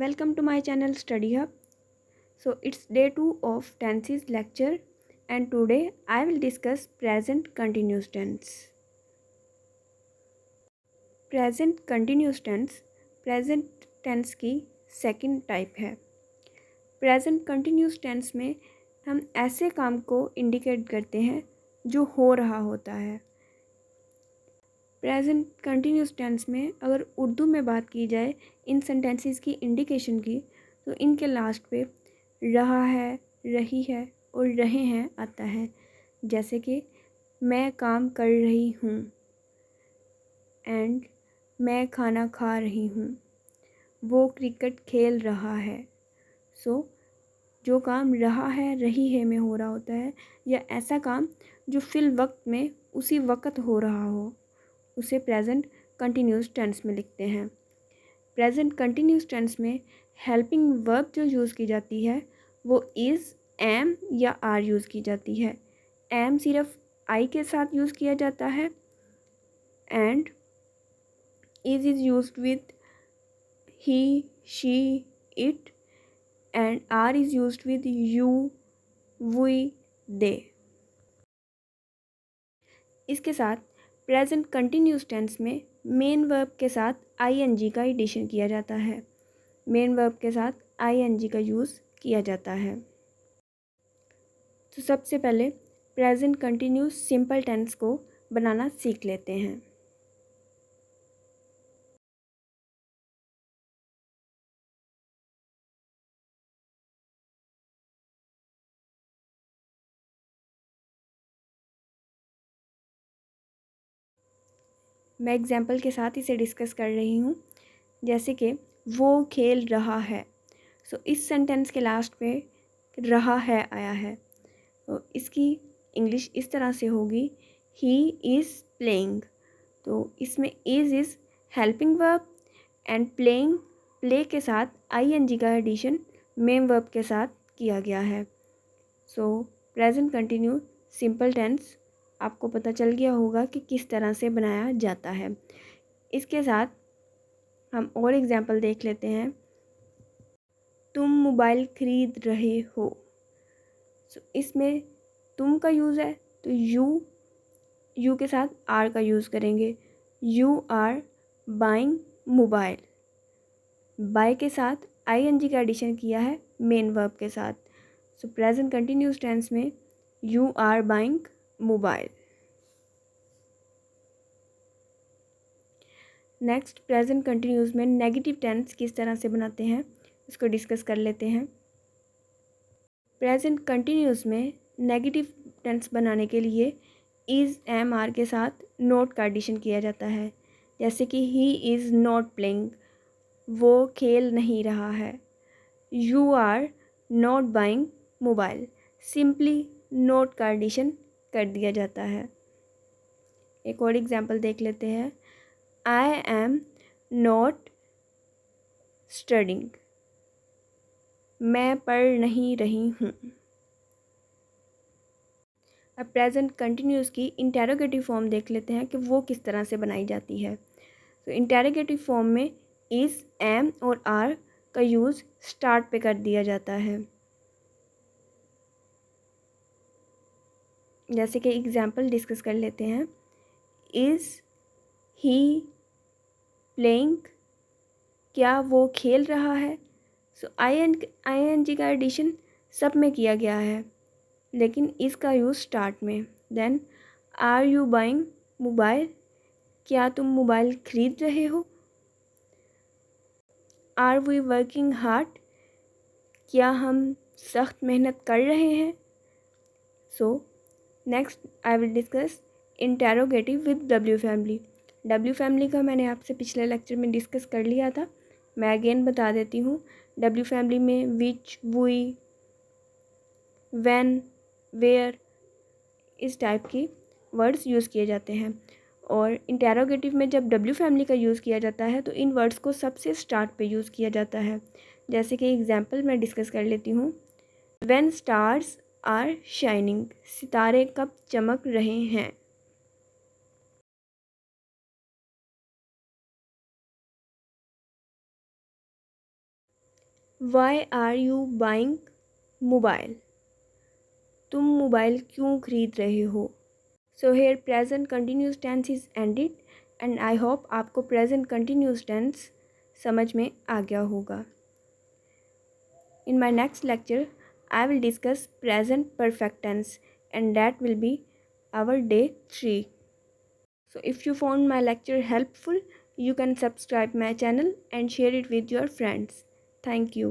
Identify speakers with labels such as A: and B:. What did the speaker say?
A: Welcome to my channel Study Hub. So it's day 2 of tenses lecture and today I will discuss present continuous tense. Present continuous tense present tense की second type है। Present continuous tense में हम ऐसे काम को indicate करते हैं जो हो रहा होता है। प्रेजेंट कंटिन्यूस टेंस में अगर उर्दू में बात की जाए इन सेंटेंसेस की इंडिकेशन की तो इनके लास्ट पे रहा है, रही है और रहे हैं आता है। जैसे कि मैं काम कर रही हूँ एंड मैं खाना खा रही हूँ, वो क्रिकेट खेल रहा है। सो जो काम रहा है, रही है में हो रहा होता है या ऐसा काम जो फिल वक्त में उसी वक्त हो रहा हो उसे प्रेजेंट कंटिन्यूस टेंस में लिखते हैं। प्रेजेंट कंटिन्यूस टेंस में हेल्पिंग वर्ब जो यूज़ की जाती है वो इज़, एम या आर यूज़ की जाती है। एम सिर्फ आई के साथ यूज़ किया जाता है and is used with he, she, it and are is used with you, we, they. इसके साथ प्रेजेंट कंटिन्यूस टेंस में मेन वर्ब के साथ आईएनजी का एडिशन किया जाता है। मेन वर्ब के साथ आईएनजी का यूज़ किया जाता है। तो सबसे पहले प्रेजेंट कंटिन्यूस सिंपल टेंस को बनाना सीख लेते हैं। मैं एग्जाम्पल के साथ इसे डिस्कस कर रही हूँ। जैसे कि वो खेल रहा है। सो इस सेंटेंस के लास्ट पे रहा है आया है तो इसकी इंग्लिश इस तरह से होगी ही इज़ प्लेइंग। तो इसमें is helping verb and playing play के साथ आईएनजी का एडिशन मेन वर्ब के साथ किया गया है। So present continue simple tense आपको पता चल गया होगा कि किस तरह से बनाया जाता है। इसके साथ हम और एग्जाम्पल देख लेते हैं। तुम मोबाइल खरीद रहे हो। सो इसमें तुम का यूज़ है तो यू के साथ आर का यूज़ करेंगे। You are buying mobile. Buy के साथ आईएनजी का एडिशन किया है मेन वर्ब के साथ। सो प्रेजेंट कंटिन्यूस टेंस में you are buying mobile. Next present continuous में नेगेटिव टेंस किस तरह से बनाते हैं इसको डिस्कस कर लेते हैं। प्रेजेंट कंटिन्यूस में नेगेटिव टेंस बनाने के लिए इज़, एम, आर के साथ नॉट का एडिशन किया जाता है। जैसे कि ही इज़ नॉट प्लेइंग, वो खेल नहीं रहा है। You are not buying mobile, simply not का एडिशन कर दिया जाता है। एक और एग्जांपल देख लेते हैं। आई एम नॉट स्टडिंग, मैं पढ़ नहीं रही हूँ। अब प्रेजेंट कंटिन्यूस की इंटेरोगेटिव फॉर्म देख लेते हैं कि वो किस तरह से बनाई जाती है। तो इंटेरोगेटिव फॉर्म में इज़, एम और आर का यूज़ स्टार्ट पे कर दिया जाता है। जैसे कि एग्जांपल डिस्कस कर लेते हैं। इज़ ही प्लेइंग, क्या वो खेल रहा है। सो आई एन जी का एडिशन सब में किया गया है लेकिन इसका यूज़ स्टार्ट में। Then are you buying mobile, क्या तुम मोबाइल खरीद रहे हो। आर वी वर्किंग हार्ड, क्या हम सख्त मेहनत कर रहे हैं। So next I will discuss interrogative with W family. W family का मैंने आपसे पिछले लेक्चर में डिस्कस कर लिया था, मैं अगेन बता देती हूँ। डब्ल्यू फैमिली में विच, वी, व्हेन, वेयर इस टाइप की वर्ड्स यूज़ किए जाते हैं। और इंटेरोगेटिव में जब डब्ल्यू फैमिली का यूज़ किया जाता है तो इन वर्ड्स को सबसे स्टार्ट पे यूज़ किया जाता है। जैसे कि एग्जांपल मैं डिस्कस कर लेती हूँ। व्हेन स्टार्स आर शाइनिंग, सितारे कब चमक रहे हैं। Why are you buying mobile, तुम मोबाइल क्यों खरीद रहे हो। So here present continuous tense is ended and I hope आपको प्रेजेंट कंटिन्यूस टेंस समझ में आ गया होगा। In my next lecture, I will discuss present perfect tense and that will be our day 3. So if you found my lecture helpful, you can subscribe my channel and share it with your friends. Thank you.